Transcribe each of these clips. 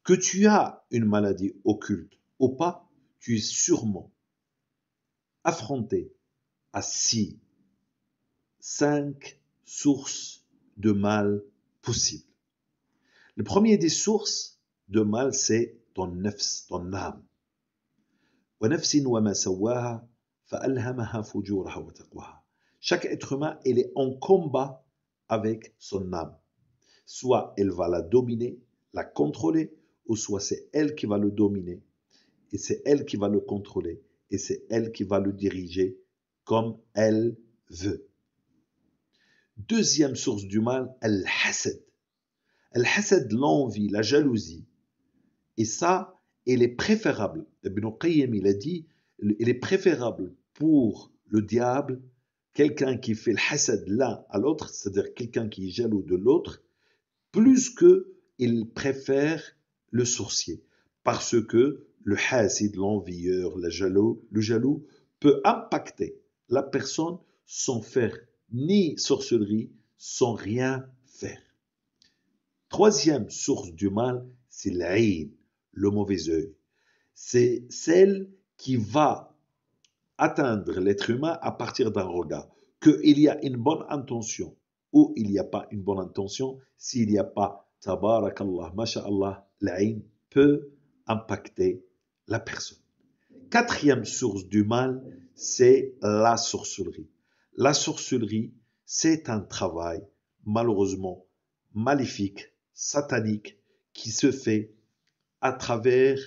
Que tu as une maladie occulte ou pas, tu es sûrement affronté à 5 sources de mal possibles. Le premier des sources de mal, c'est ton nafs, ton âme. وَنَفْسٍ وَمَا سَوَّاهَا فَأَلْهَمَهَا فُجُورَهَا وَتَقْوَاهَا. Chaque être humain, il est en combat avec son âme. Soit elle va la dominer, la contrôler, ou soit c'est elle qui va le dominer, et c'est elle qui va le contrôler, et c'est elle qui va le diriger comme elle veut. Deuxième source du mal, al-hasad. Al-hasad, l'envie, la jalousie. Et ça, il est préférable. Ibn Qayyim, il a dit, il est préférable pour le diable, quelqu'un qui fait le hasad l'un à l'autre, c'est-à-dire quelqu'un qui est jaloux de l'autre, plus qu'il préfère le sorcier. Parce que le hasid, l'envieur, le jaloux, peut impacter la personne sans faire ni sorcellerie, sans rien faire. Troisième source du mal, c'est l'aïn, le mauvais œil. C'est celle qui va atteindre l'être humain à partir d'un regard. Qu'il y a une bonne intention ou il n'y a pas une bonne intention, s'il n'y a pas tabarakallah, masha'Allah, l'aïn peut impacter la personne. Quatrième source du mal, c'est la sorcellerie. La sorcellerie, c'est un travail, malheureusement, maléfique, satanique, qui se fait à travers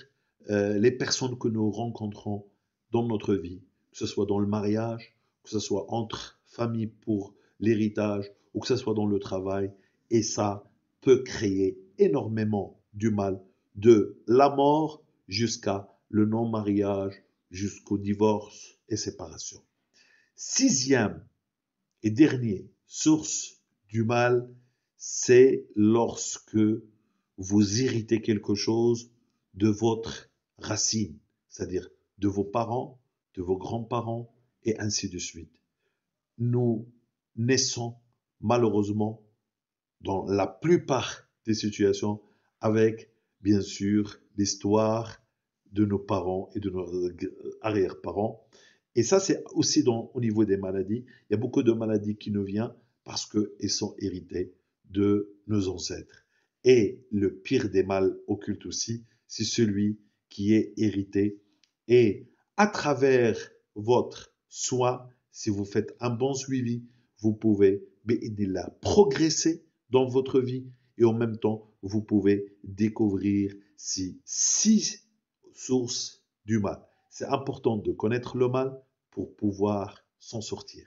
les personnes que nous rencontrons dans notre vie, que ce soit dans le mariage, que ce soit entre familles pour l'héritage, ou que ce soit dans le travail. Et ça peut créer énormément du mal, de la mort jusqu'à le non-mariage, jusqu'au divorce et séparation. Sixième et dernière source du mal, c'est lorsque vous héritez quelque chose de votre racine, c'est-à-dire de vos parents, de vos grands-parents, et ainsi de suite. Nous naissons malheureusement dans la plupart des situations avec, bien sûr, l'histoire de nos parents et de nos arrière-parents. Et ça, c'est aussi au niveau des maladies. Il y a beaucoup de maladies qui nous viennent parce qu'elles sont héritées de nos ancêtres. Et le pire des mal occultes aussi, c'est celui qui est hérité. Et à travers votre soin, si vous faites un bon suivi, vous pouvez progresser dans votre vie et en même temps, vous pouvez découvrir ces 6 sources du mal. C'est important de connaître le mal pour pouvoir s'en sortir.